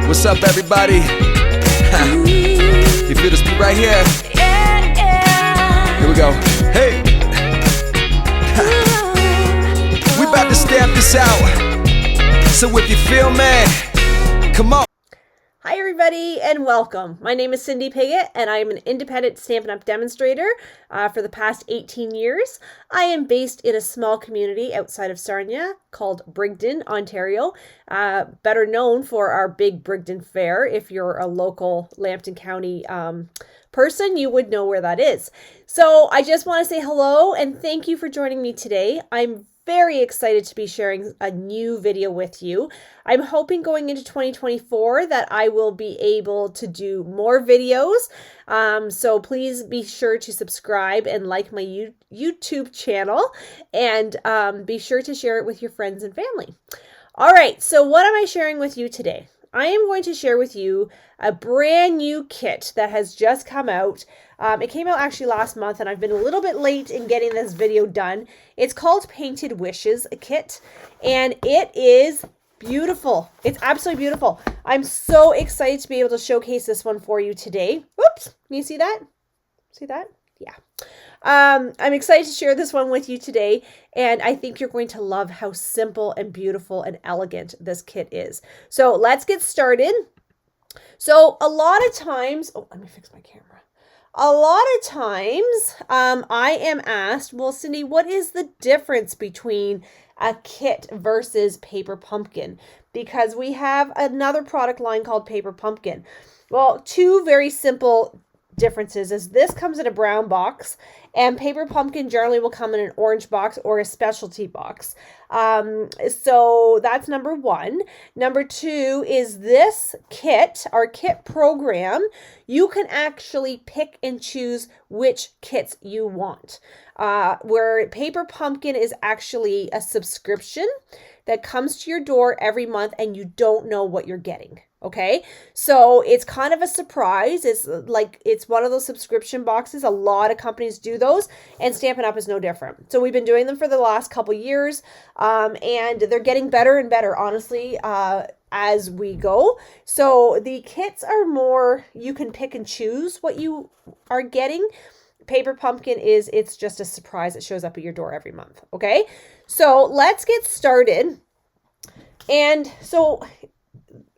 What's up, everybody? You feel this beat right here? Here we go. Hey! We about to stamp this out. So if you feel me, come on. Hi everybody and welcome. My name is Cindy Piggott and I am an independent Stampin' Up! Demonstrator for the past 18 years. I am based in a small community outside of Sarnia called Brigden, Ontario, better known for our big Brigden Fair. If you're a local Lambton County person, you would know where that is. So I just want to say hello and thank you for joining me today. I'm very excited to be sharing a new video with you. I'm hoping going into 2024 that I will be able to do more videos. So please be sure to subscribe and like my YouTube channel and be sure to share it with your friends and family. All right, so what am I sharing with you today? I am going to share with you a brand new kit that has just come out. It came out actually last month and I've been a little bit late in getting this video done. It's called Painted Wishes kit and it is beautiful. It's absolutely beautiful. I'm so excited to be able to showcase this one for you today. Whoops, can you see that? See that? Yeah. I'm excited to share this one with you today, and I think you're going to love how simple and beautiful and elegant this kit is. So let's get started. So a lot of times, oh, let me fix my camera. A lot of times I am asked, well, Cindy, what is the difference between a kit versus Paper Pumpkin? Because we have another product line called Paper Pumpkin. Well, two very simple differences is this comes in a brown box and Paper Pumpkin generally will come in an orange box or a specialty box. So that's number one. Number two is this kit, our kit program, you can actually pick and choose which kits you want. Where Paper Pumpkin is actually a subscription that comes to your door every month and you don't know what you're getting. Okay, so it's kind of a surprise. It's one of those subscription boxes. A lot of companies do those, and Stampin' Up! Is no different. So we've been doing them for the last couple years, and they're getting better and better, honestly, as we go. So the kits are more, you can pick and choose what you are getting. Paper Pumpkin it's just a surprise. It shows up at your door every month. Okay, so let's get started. And so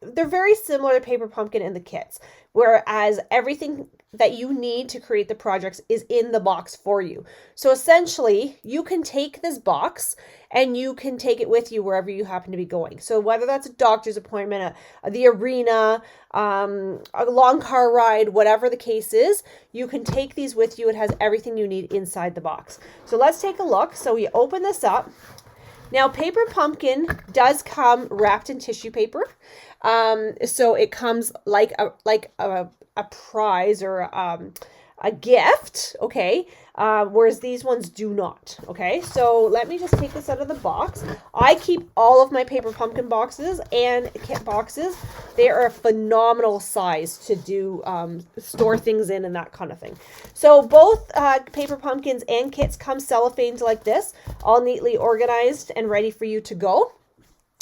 they're very similar to Paper Pumpkin in the kits, whereas everything that you need to create the projects is in the box for you. So essentially, you can take this box and you can take it with you wherever you happen to be going. So whether that's a doctor's appointment, the arena, a long car ride, whatever the case is, you can take these with you. It has everything you need inside the box. So let's take a look. So we open this up. Now, Paper Pumpkin does come wrapped in tissue paper. So it comes like a prize or a gift, okay? Whereas these ones do not, okay? So let me just take this out of the box. I keep all of my Paper Pumpkin boxes and kit boxes. They are a phenomenal size to do store things in and that kind of thing. So both Paper Pumpkins and kits come cellophaned like this, all neatly organized and ready for you to go.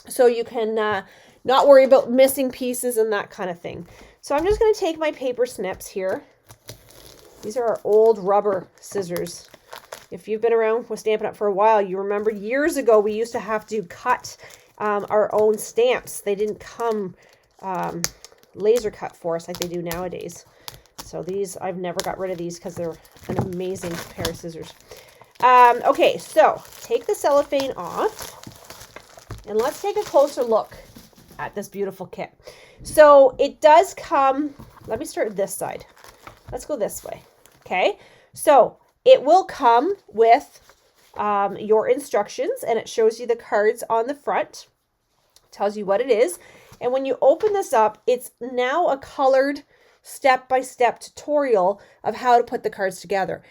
So you can not worry about missing pieces and that kind of thing. So I'm just going to take my paper snips here. These are our old rubber scissors. If you've been around with Stampin' Up! For a while, you remember years ago we used to have to cut our own stamps. They didn't come laser cut for us like they do nowadays. So these, I've never got rid of these because they're an amazing pair of scissors. Okay, so take the cellophane off and let's take a closer look at this beautiful kit. So it does come, let me start this side. Let's go this way. Okay, so it will come with your instructions and it shows you the cards on the front, tells you what it is. And when you open this up, it's now a colored step-by-step tutorial of how to put the cards together.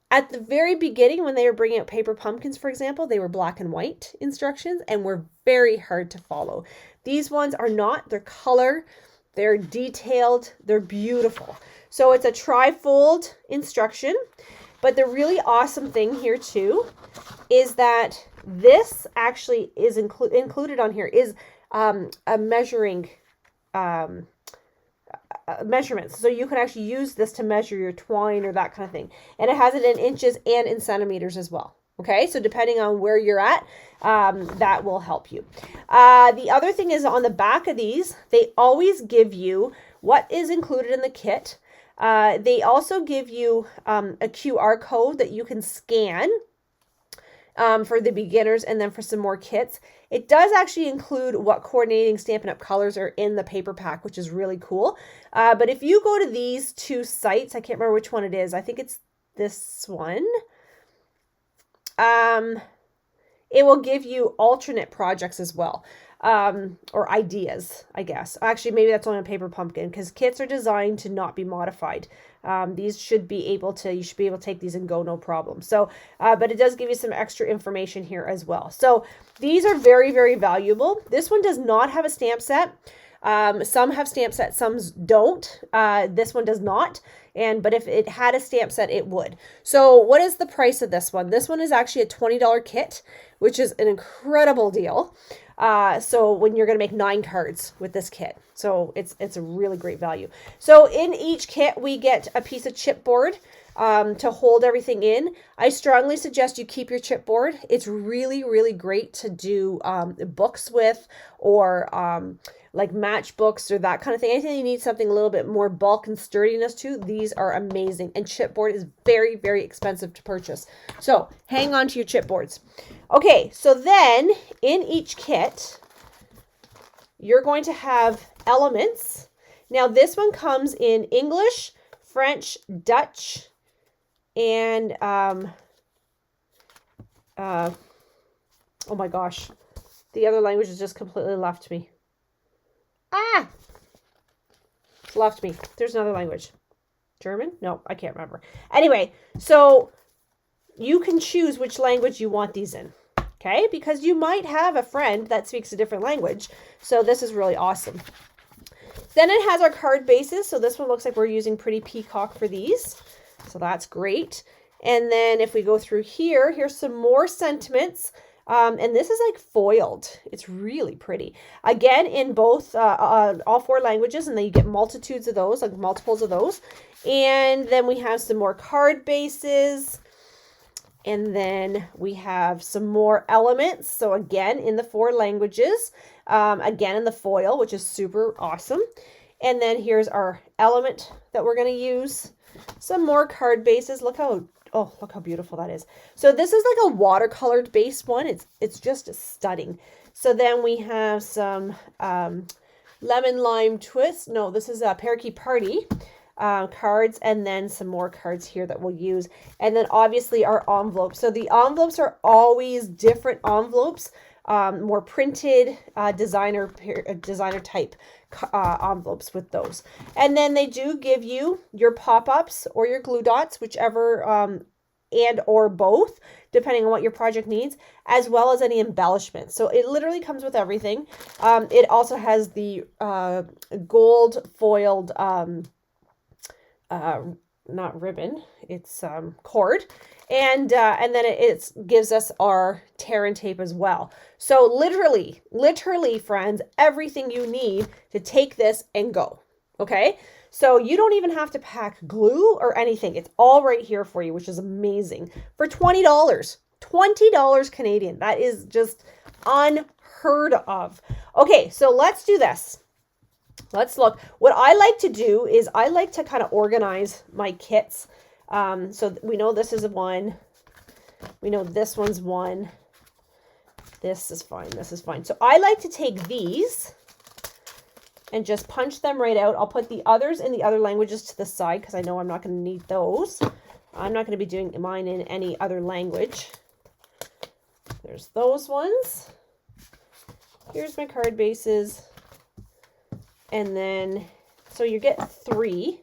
At the very beginning, when they were bringing out Paper Pumpkins, for example, they were black and white instructions and were very hard to follow. These ones are not. They're color, they're detailed, they're beautiful. So it's a tri-fold instruction, but the really awesome thing here too is that this actually is included on here is a measuring measurements. So you can actually use this to measure your twine or that kind of thing. And it has it in inches and in centimeters as well. Okay, so depending on where you're at, that will help you. The other thing is on the back of these, they always give you what is included in the kit. They also give you a QR code that you can scan for the beginners and then for some more kits. It does actually include what coordinating Stampin' Up! Colors are in the paper pack, which is really cool. But if you go to these two sites, I can't remember which one it is. I think it's this one. It will give you alternate projects as well, or ideas, I guess. Actually, maybe that's only a paper pumpkin because kits are designed to not be modified. These should be able to, you should be able to take these and go no problem. So, but it does give you some extra information here as well. So these are very, very valuable. This one does not have a stamp set. Some have stamp sets, some don't. This one does not. But if it had a stamp set, it would. So what is the price of this one? This one is actually a $20 kit, which is an incredible deal. So when you're going to make 9 cards with this kit. So it's a really great value. So in each kit, we get a piece of chipboard to hold everything in. I strongly suggest you keep your chipboard. It's really, really great to do books with, or like matchbooks or that kind of thing. Anything you need something a little bit more bulk and sturdiness to, these are amazing. And chipboard is very, very expensive to purchase. So hang on to your chipboards. Okay, so then in each kit, you're going to have elements. Now this one comes in English, French, Dutch, and oh my gosh, the other language has just completely left me. It's left me. There's another language. German? No, I can't remember. Anyway, so you can choose which language you want these in. Okay? Because you might have a friend that speaks a different language. So this is really awesome. Then it has our card bases. So this one looks like we're using Pretty Peacock for these. So that's great. And then if we go through here, here's some more sentiments. And this is like foiled. It's really pretty. Again, in both, all 4 languages, and then you get multitudes of those, like multiples of those. And then we have some more card bases. And then we have some more elements. So again, in the 4 languages, again, in the foil, which is super awesome. And then here's our element that we're going to use. Some more card bases. Look how beautiful that is. So this is like a watercolored base one. It's just stunning. So then we have some lemon lime twist. No, this is a Parakeet Party cards, and then some more cards here that we'll use. And then obviously our envelopes. So the envelopes are always different envelopes, more printed designer type envelopes with those. And then they do give you your pop-ups or your glue dots, whichever, and or both, depending on what your project needs, as well as any embellishments. So it literally comes with everything. It also has the gold foiled, not ribbon, it's cord. And then it gives us our tear and tape as well. So literally, friends, everything you need to take this and go. Okay? So you don't even have to pack glue or anything. It's all right here for you, which is amazing. For $20. $20 Canadian. That is just unheard of. Okay, so let's do this. Let's look. What I like to do is I like to kind of organize my kits. So we know this is one. We know this one's one. This is fine. This is fine. So I like to take these and just punch them right out. I'll put the others in the other languages to the side because I know I'm not going to need those. I'm not going to be doing mine in any other language. There's those ones. Here's my card bases. And then, so you get 3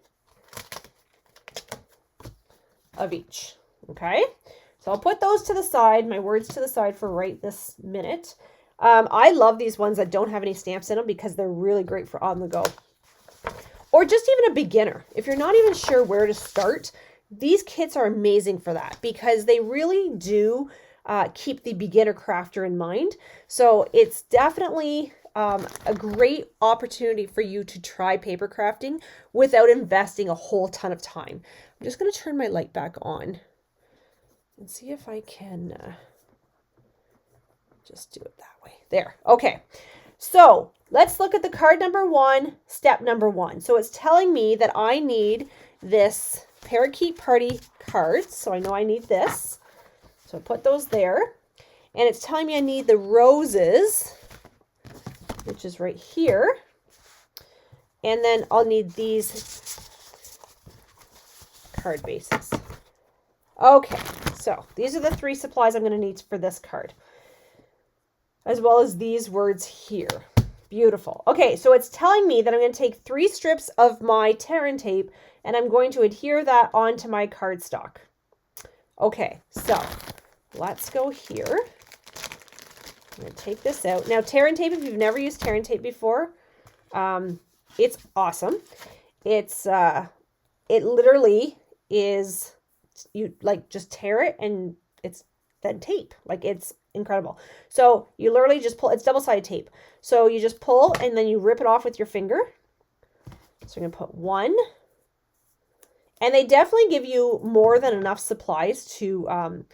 of each. Okay. So I'll put those to the side, my words to the side for right this minute. I love these ones that don't have any stamps in them because they're really great for on the go. Or just even a beginner. If you're not even sure where to start, these kits are amazing for that because they really do keep the beginner crafter in mind. So it's definitely a great opportunity for you to try paper crafting without investing a whole ton of time. I'm just going to turn my light back on and see if I can just do it that way. There. Okay. So let's look at the card number 1, step number 1. So it's telling me that I need this Parakeet Party cards. So I know I need this. So I put those there. And it's telling me I need the roses, which is right here. And then I'll need these card bases. Okay, so these are the 3 supplies I'm going to need for this card, as well as these words here. Beautiful. Okay, so it's telling me that I'm going to take 3 strips of my Terran tape and I'm going to adhere that onto my cardstock. Okay, so let's go here. I'm going to take this out. Now, Terran tape, if you've never used Terran tape before, it's awesome. It's, it literally is, you like just tear it and it's then tape. Like, it's incredible. So you literally just pull, it's double-sided tape. So you just pull and then you rip it off with your finger. So I'm going to put 1. And they definitely give you more than enough supplies to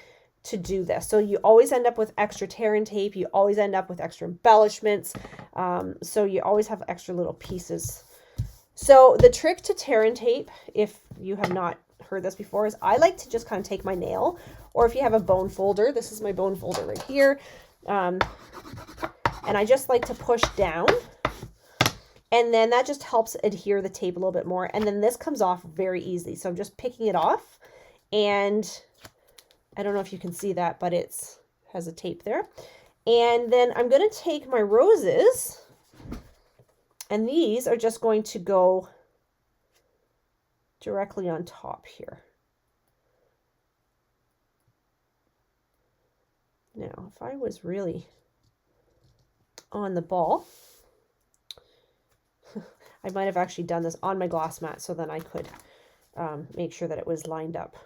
do this. So you always end up with extra Terran tape. You always end up with extra embellishments. So you always have extra little pieces. So the trick to Terran tape, if you have not heard this before, is I like to just kind of take my nail, or if you have a bone folder, this is my bone folder right here. And I just like to push down, and then that just helps adhere the tape a little bit more. And then this comes off very easily. So I'm just picking it off, and I don't know if you can see that, but it's has a tape there. And then I'm going to take my roses, and these are just going to go directly on top here. Now, if I was really on the ball, I might have actually done this on my gloss mat so then I could make sure that it was lined up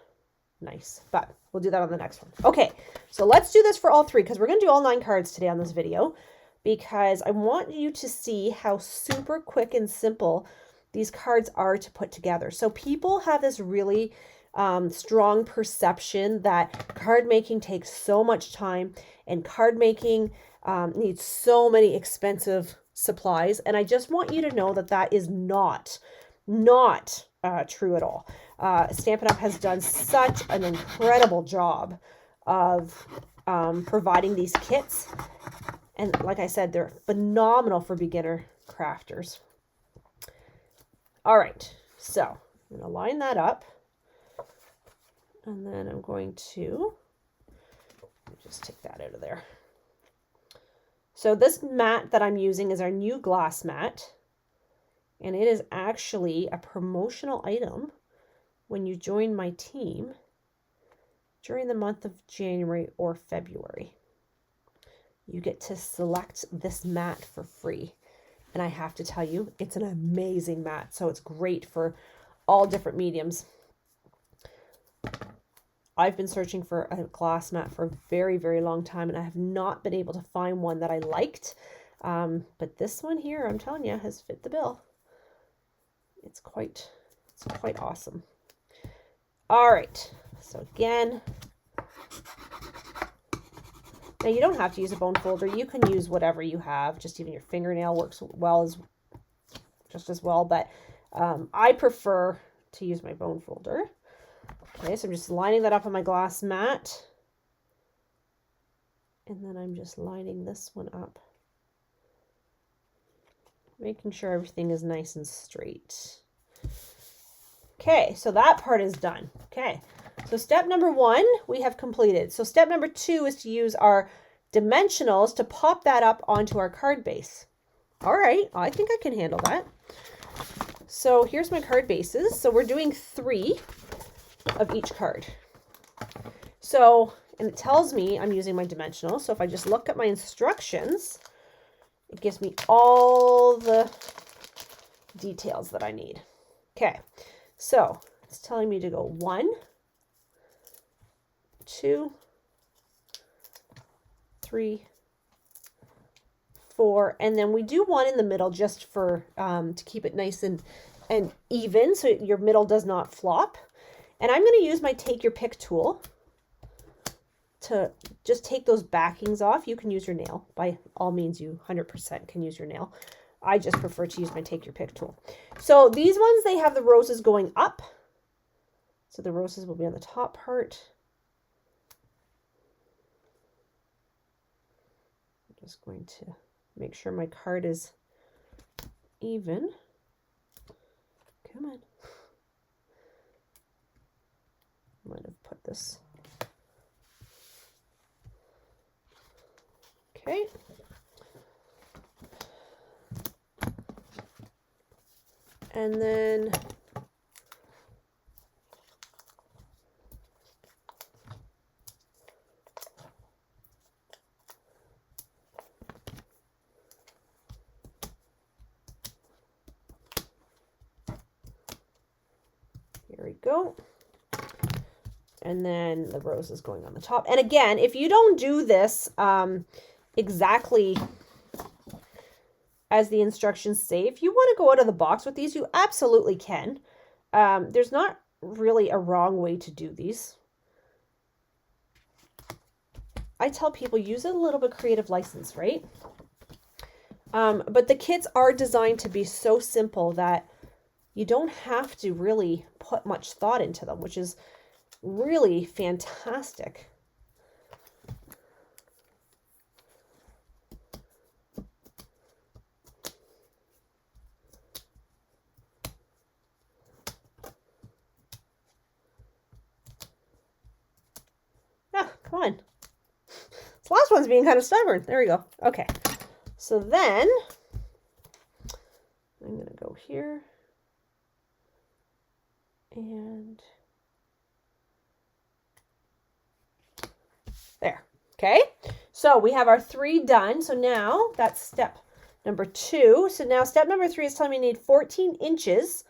nice. But we'll do that on the next one. Okay, so let's do this for all 3 because we're going to do all 9 cards today on this video because I want you to see how super quick and simple these cards are to put together. So people have this really strong perception that card making takes so much time and card making needs so many expensive supplies. And I just want you to know that that is not true at all. Stampin' Up! Has done such an incredible job of providing these kits. And like I said, they're phenomenal for beginner crafters. All right, so I'm going to line that up. And then I'm going to just take that out of there. So this mat that I'm using is our new glass mat. And it is actually a promotional item when you join my team during the month of January or February. You get to select this mat for free. And I have to tell you, it's an amazing mat. So it's great for all different mediums. I've been searching for a glass mat for a very, very long time, and I have not been able to find one that I liked. But this one here, I'm telling you, has fit the bill. It's quite awesome. All right. So again, now you don't have to use a bone folder. You can use whatever you have. Just even your fingernail works just as well. But I prefer to use my bone folder. Okay, so I'm just lining that up on my glass mat. And then I'm just lining this one up. Making sure everything is nice and straight. Okay, so that part is done. Okay, so step number 1 we have completed. So step number 2 is to use our dimensionals to pop that up onto our card base. All right, I think I can handle that. So here's my card bases. So we're doing 3 of each card. So, and it tells me I'm using my dimensional. So if I just look at my instructions, it gives me all the details that I need. Okay, so it's telling me to go 1, 2, 3, 4, and then we do one in the middle just for to keep it nice and even so your middle does not flop. And I'm going to use my take your pick tool to just take those backings off. You can use your nail. By all means, you 100% can use your nail. I just prefer to use my take your pick tool. So these ones, they have the roses going up. So the roses will be on the top part. I'm just going to make sure my card is even. Come on. Might have put this. Okay. And then here we go. And then the rose is going on the top. And again, if you don't do this exactly as the instructions say, if you want to go out of the box with these, you absolutely can. There's not really a wrong way to do these. I tell people, use a little bit of creative license, right? But the kits are designed to be so simple that you don't have to really put much thought into them, which is really fantastic. Ah, come on. This last one's being kind of stubborn. There we go. Okay. So then I'm going to go here and there. Okay. So we have our 3 done. So now that's step number 2. So now step number 3 is telling me I need 14 inches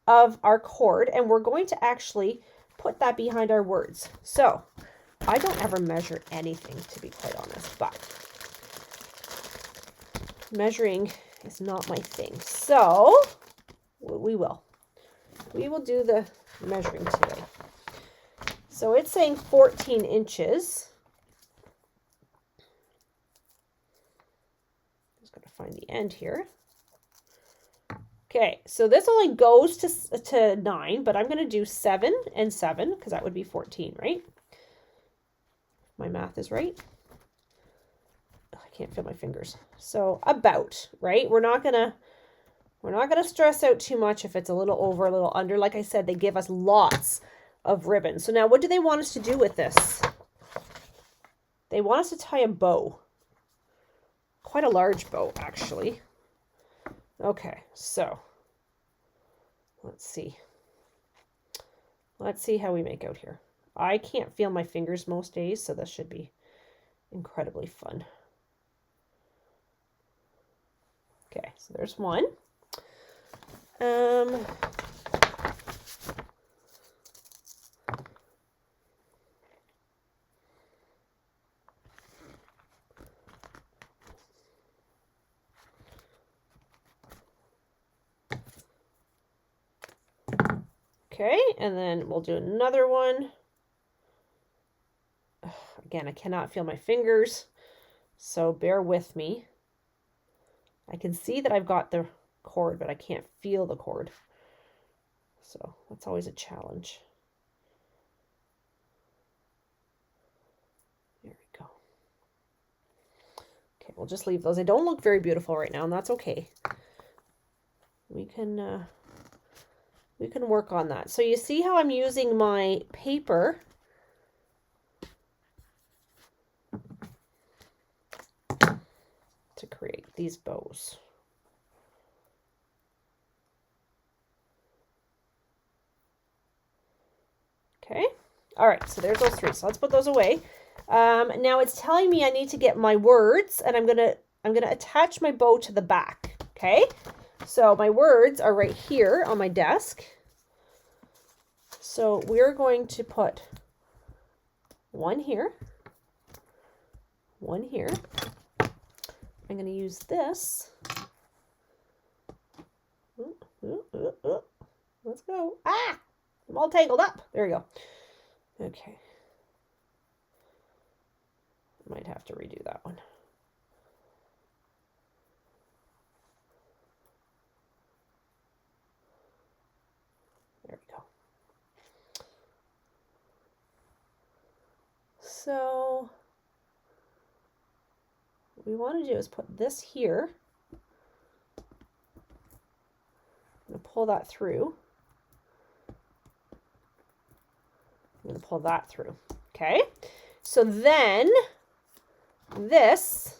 of our cord, and we're going to actually put that behind our words. So I don't ever measure anything, to be quite honest, but measuring is not my thing. So we will do the measuring today. So it's saying 14 inches. Just got to find the end here. Okay, so this only goes to 9, but I'm going to do 7 and 7 because that would be 14, right? My math is right. I can't feel my fingers. So about, right? We're not gonna stress out too much if it's a little over, a little under. Like I said, they give us lots of ribbon. So now what do they want us to do with this? They want us to tie a bow. Quite a large bow, actually. Okay, so let's see. Let's see how we make out here. I can't feel my fingers most days, so this should be incredibly fun. Okay, so there's one. Okay, and then we'll do another one. Again, I cannot feel my fingers, so bear with me. I can see that I've got the cord, but I can't feel the cord. So that's always a challenge. There we go. Okay, we'll just leave those. They don't look very beautiful right now, and that's okay. We can work on that. So you see how I'm using my paper to create these bows. Okay. All right. So there's those 3. So let's put those away. Now it's telling me I need to get my words, and I'm gonna attach my bow to the back. Okay. So my words are right here on my desk. So we're going to put one here, one here. I'm going to use this. Let's go. Ah! I'm all tangled up. There we go. Okay. Might have to redo that one. There we go. So what we want to do is put this here. I'm going to pull that through. I'm going to pull that through. Okay. So then this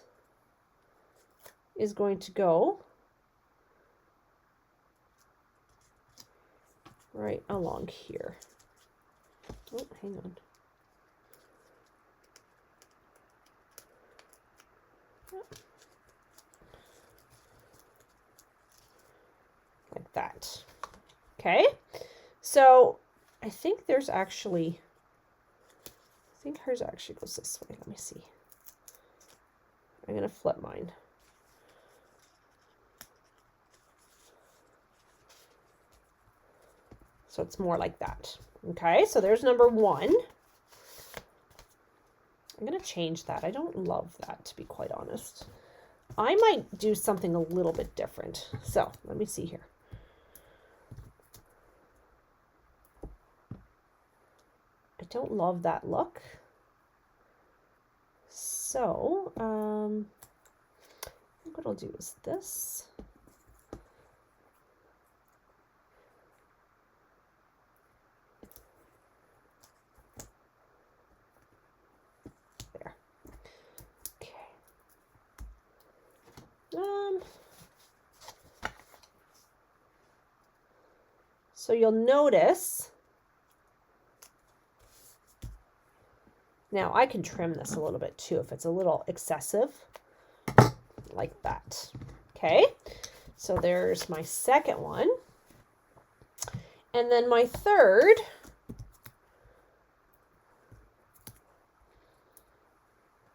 is going to go right along here. Oh, hang on. Like that. Okay. So I think there's actually, I think hers actually goes this way. Let me see. I'm going to flip mine. So it's more like that. Okay, so there's number one. I'm going to change that. I don't love that, to be quite honest. I might do something a little bit different. So let me see here. I don't love that look. So I think what I'll do is this. There. Okay. So you'll notice. Now I can trim this a little bit too if it's a little excessive, like that. Okay, so there's my second one. And then my third,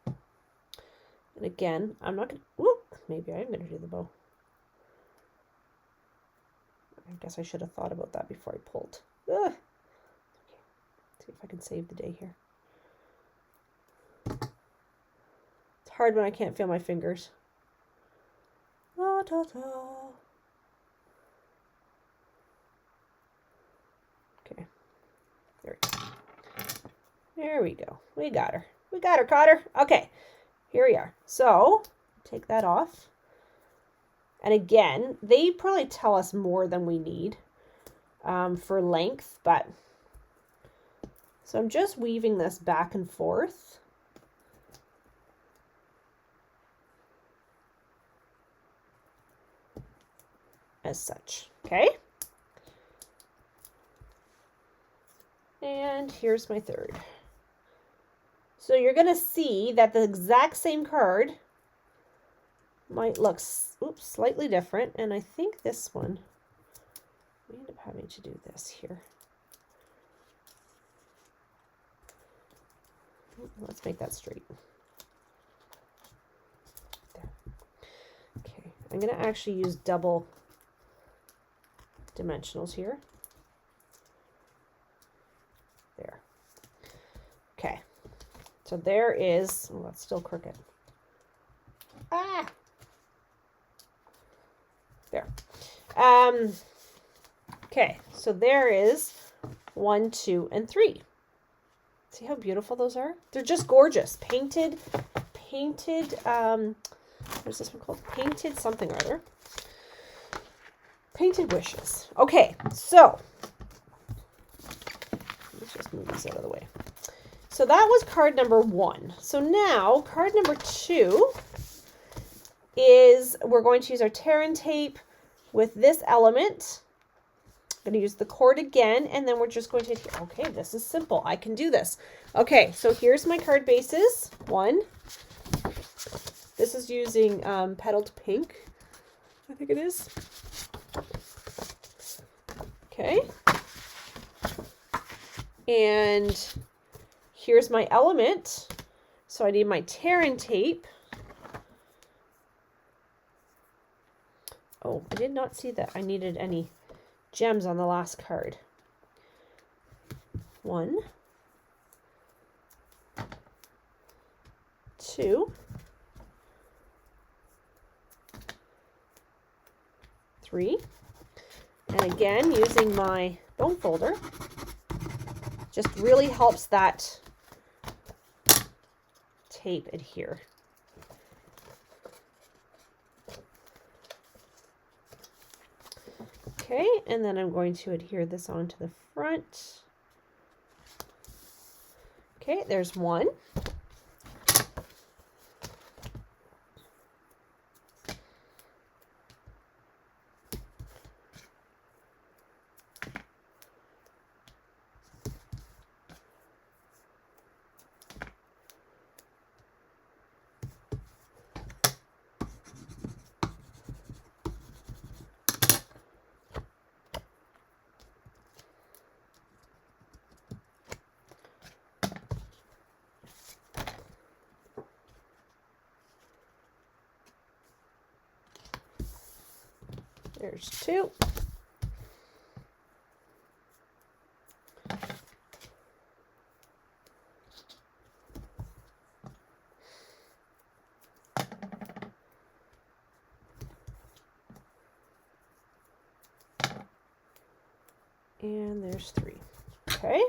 and again, I'm not going to, maybe I am going to do the bow. I guess I should have thought about that before I pulled. Ugh. Okay. See if I can save the day here. It's hard when I can't feel my fingers. La, ta, ta. Okay. There we go. There we go. We got her. We got her, Cotter. Okay. Here we are. So, take that off. And again, they probably tell us more than we need for length, but so I'm just weaving this back and forth. As such, okay? And here's my third. So you're going to see that the exact same card might look slightly different, and I think this one, we end up having to do this here. Let's make that straight. There. Okay, I'm going to actually use double dimensionals here. There. Okay, so there is, oh, that's still crooked. Ah! There. Okay, so there is 1, 2, and 3. See how beautiful those are? They're just gorgeous. Painted, what's this one called? Painted something or other. Painted wishes. Okay, so let's just move this out of the way. So that was card number 1. So now card number 2 is we're going to use our tear and tape with this element. I'm going to use the cord again, and then we're just going to, okay, this is simple. I can do this. Okay, so here's my card bases. 1. This is using Petaled Pink, I think it is. Okay. And here's my element. So I need my tear and tape. Oh, I did not see that I needed any gems on the last card. 1, 2, 3. And again, using my bone folder just really helps that tape adhere. Okay, and then I'm going to adhere this onto the front. Okay, there's 1. There's 2. And there's 3. Okay.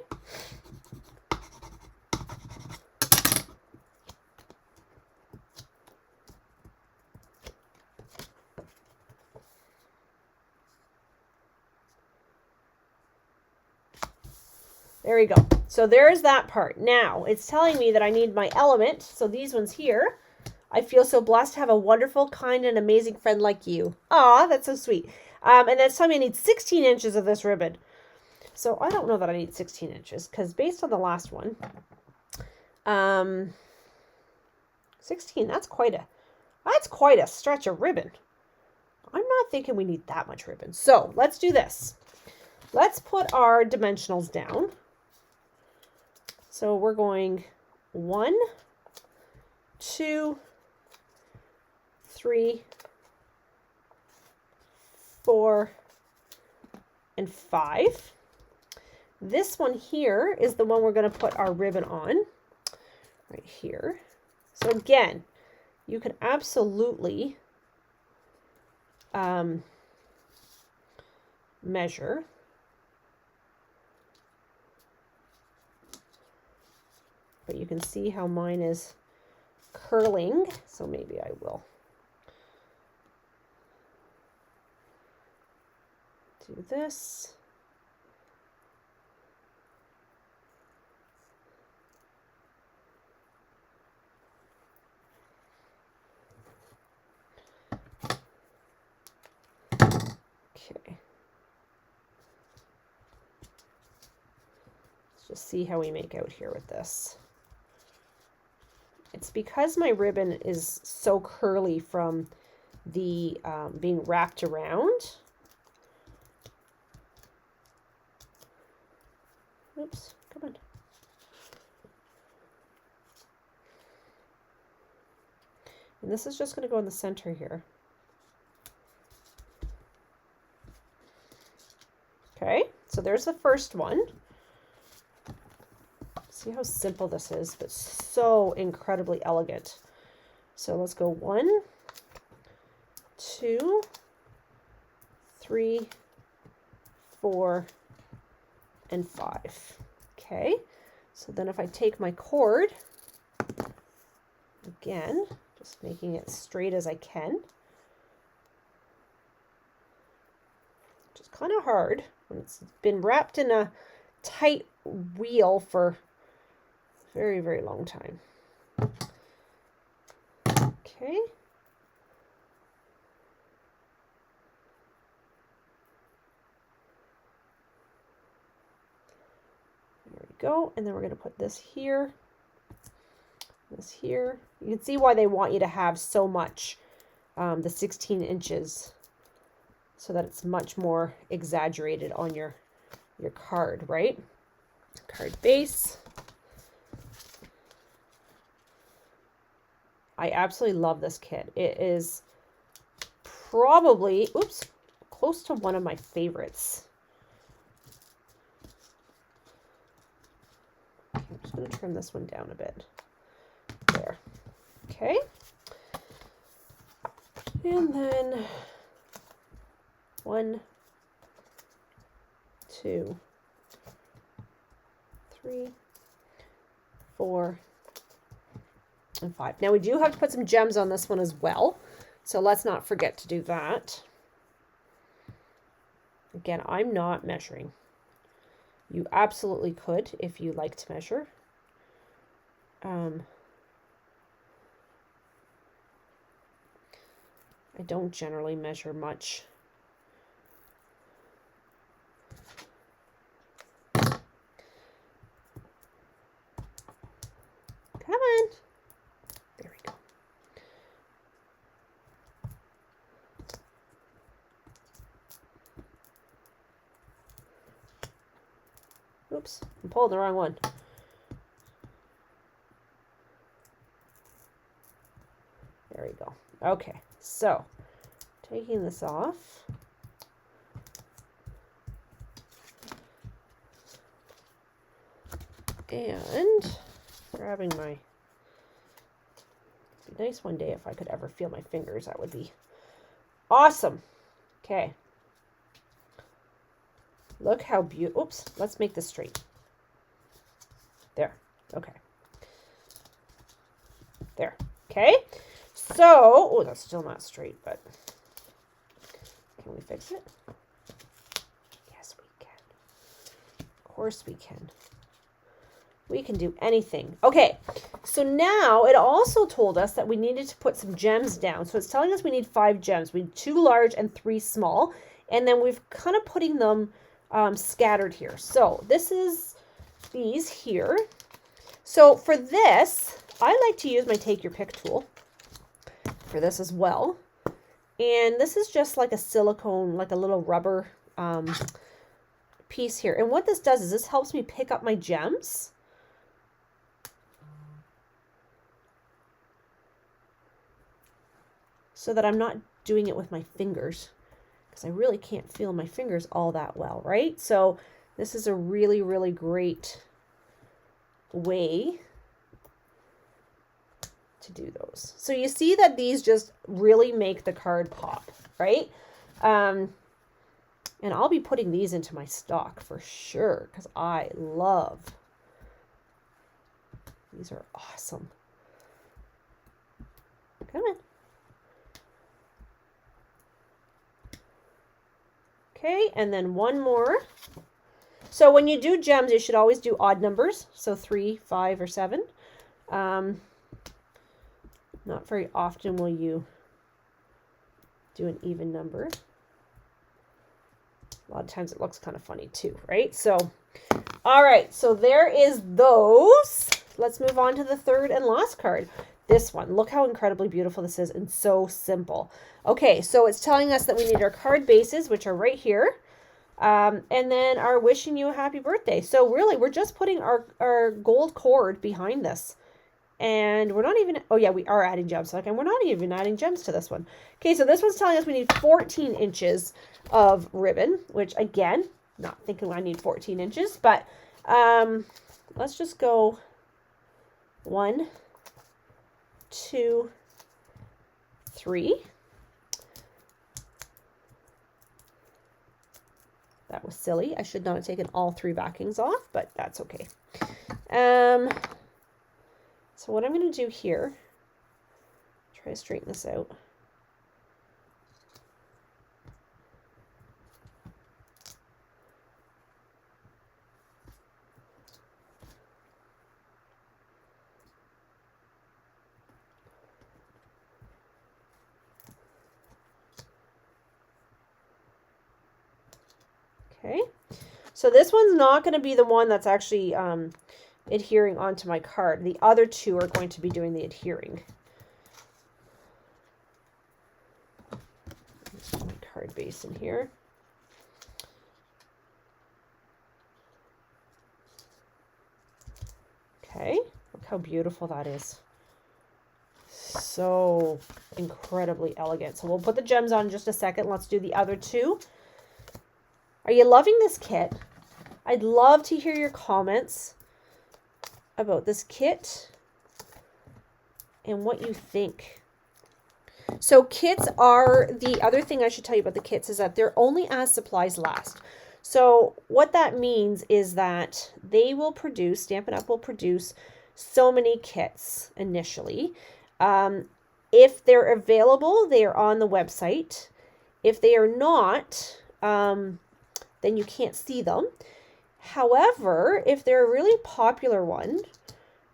There you go. So there's that part. Now it's telling me that I need my element. So these ones here. I feel so blessed to have a wonderful, kind, and amazing friend like you. Aw, that's so sweet. And that's telling me I need 16 inches of this ribbon. So I don't know that I need 16 inches because based on the last one, 16, that's quite a stretch of ribbon. I'm not thinking we need that much ribbon. So let's do this. Let's put our dimensionals down. So we're going 1, 2, 3, 4, and 5. This one here is the one we're going to put our ribbon on, right here. So again, you can absolutely measure. But you can see how mine is curling, so maybe I will do this. Okay. Let's just see how we make out here with this. It's because my ribbon is so curly from the being wrapped around. Oops, come on. And this is just going to go in the center here. Okay, so there's the first one. See how simple this is, but so incredibly elegant. So let's go 1, 2, 3, 4, and 5. Okay, so then if I take my cord, again, just making it straight as I can, which is kind of hard when it's been wrapped in a tight wheel for a very, very long time. Okay. There we go. And then we're going to put this here. This here. You can see why they want you to have so much, the 16 inches, so that it's much more exaggerated on your card, right? Card base. I absolutely love this kit. It is probably, oops, close to one of my favorites. I'm just going to trim this one down a bit. There. Okay. And then 1, 2, 3, 4, and 5. Now we do have to put some gems on this one as well, so let's not forget to do that. Again, I'm not measuring. You absolutely could if you like to measure. I don't generally measure much. Come on. There we go. Oops, I'm pulling the wrong one. There we go. Okay, so taking this off. And grabbing my, it'd be nice one day if I could ever feel my fingers. That would be awesome. Okay. Look how beautiful. Oops, let's make this straight. There. Okay. There. Okay. So, oh, that's still not straight, but can we fix it? Yes, we can. Of course we can. We can do anything. Okay, so now it also told us that we needed to put some gems down. So it's telling us we need 5 gems. We need 2 large and 3 small. And then we've kind of putting them scattered here. So this is these here. So for this, I like to use my Take Your Pick tool for this as well. And this is just like a silicone, like a little rubber piece here. And what this does is this helps me pick up my gems. So that I'm not doing it with my fingers, because I really can't feel my fingers all that well, right? So this is a really, really great way to do those. So you see that these just really make the card pop, right? And I'll be putting these into my stock for sure, because I love, these are awesome. Come on. Okay, and then one more. So when you do gems, you should always do odd numbers. So 3, 5, or 7. Not very often will you do an even number. A lot of times it looks kind of funny too, right? So, all right, so there is those. Let's move on to the third and last card. This one. Look how incredibly beautiful this is and so simple. Okay, so it's telling us that we need our card bases, which are right here. And then our wishing you a happy birthday. So really, we're just putting our gold cord behind this. And we're not even, oh yeah, we are adding gems. Okay, we're not even adding gems to this one. Okay, so this one's telling us we need 14 inches of ribbon, which again, not thinking I need 14 inches, but let's just go 1, 2, 3. That was silly. I should not have taken all 3 backings off, but that's okay. So what I'm going to do here, try to straighten this out. Okay, so this one's not going to be the one that's actually adhering onto my card. The other 2 are going to be doing the adhering. Let's put my card base in here. Okay, look how beautiful that is. So incredibly elegant. So we'll put the gems on in just a second. Let's do the other two. Are you loving this kit? I'd love to hear your comments about this kit and what you think. So kits are, the other thing I should tell you about the kits is that they're only as supplies last. So what that means is that they will produce, Stampin' Up! Will produce so many kits initially. If they're available, they are on the website. If they are not, then you can't see them. However, if they're a really popular one,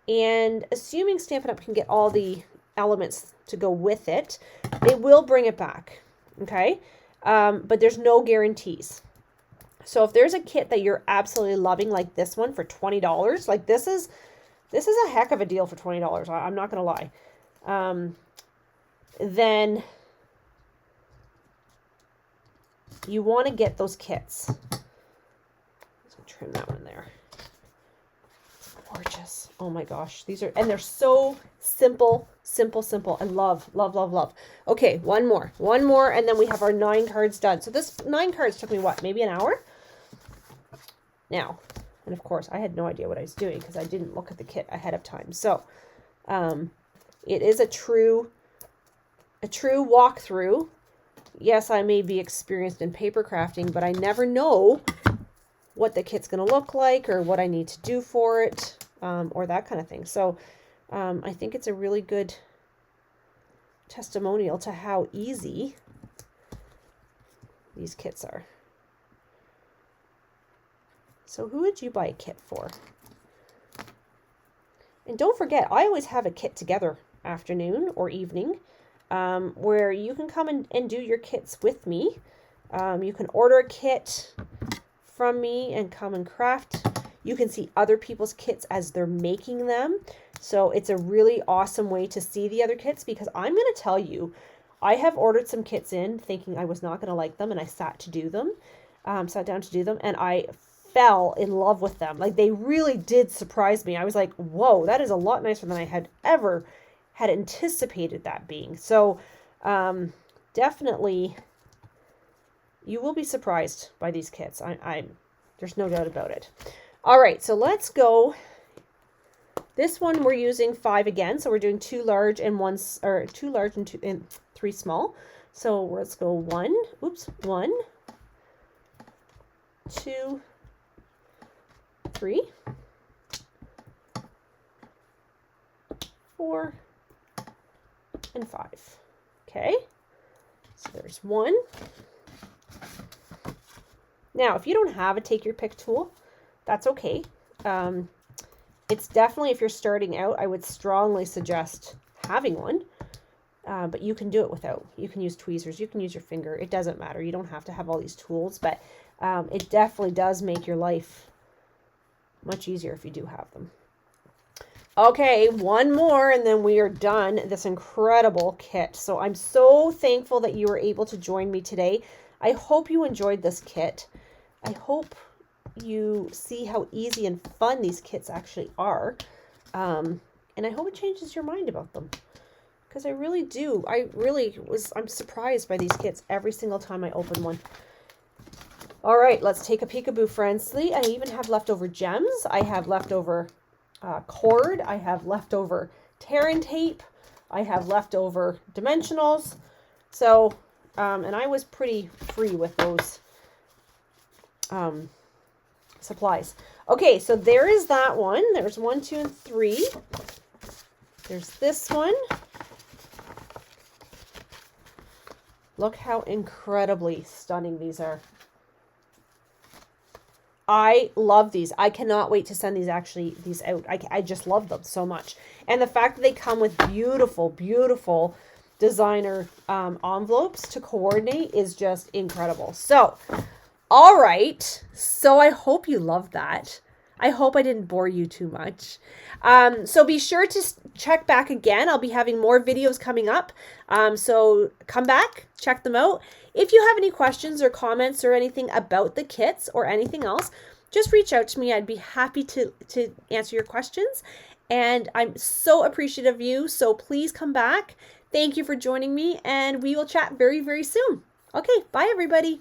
and assuming Stampin' Up! Can get all the elements to go with it, they will bring it back, okay? But there's no guarantees. So if there's a kit that you're absolutely loving, like this one for $20, like this is a heck of a deal for $20. I'm not going to lie. Then you want to get those kits. Let's trim that one there. It's gorgeous. Oh my gosh. These are, and they're so simple, simple. I love. Okay, one more, and then we have our 9 cards done. So this 9 cards took me what, maybe an hour? Now, and of course I had no idea what I was doing because I didn't look at the kit ahead of time. So it is a true walkthrough. Yes, I may be experienced in paper crafting, but I never know what the kit's going to look like or what I need to do for it, or that kind of thing. So I think it's a really good testimonial to how easy these kits are. So who would you buy a kit for? And don't forget, I always have a kit together afternoon or evening, where you can come and do your kits with me. You can order a kit from me and come and craft. You can see other people's kits as they're making them. So it's a really awesome way to see the other kits, because I'm going to tell you, I have ordered some kits in thinking I was not going to like them, and I sat down to do them, and I fell in love with them. Like, they really did surprise me. I was like, whoa, that is a lot nicer than I had ever had anticipated that being. So definitely you will be surprised by these kits. There's no doubt about it. All right, so let's go. This one we're using 5 again, so we're doing 2 large and 2 large and 3 small. So let's go 1, 2, 3, 4, and 5. Okay, so there's 1. Now, if you don't have a take your pick tool, that's okay. It's definitely, if you're starting out, I would strongly suggest having one, but you can do it without. You can use tweezers, you can use your finger, it doesn't matter. You don't have to have all these tools, but it definitely does make your life much easier if you do have them. Okay, one more and then we are done this incredible kit. So I'm so thankful that you were able to join me today. I hope you enjoyed this kit. I hope you see how easy and fun these kits actually are. And I hope it changes your mind about them, because I really do. I'm surprised by these kits every single time I open one. All right, let's take a peekaboo, friends. See, I even have leftover gems. I have leftover cord. I have leftover tear and tape. I have leftover dimensionals. So, and I was pretty free with those supplies. Okay, so there is that one. There's 1, 2, and 3. There's this one. Look how incredibly stunning these are. I love these. I cannot wait to send these out. I just love them so much. And the fact that they come with beautiful, beautiful designer envelopes to coordinate is just incredible. So, all right. So I hope you loved that. I hope I didn't bore you too much. So be sure to check back again. I'll be having more videos coming up. So come back, check them out. If you have any questions or comments or anything about the kits or anything else, just reach out to me. I'd be happy to answer your questions. And I'm so appreciative of you. So please come back, Thank you for joining me, and we will chat very, very soon. Okay, bye everybody.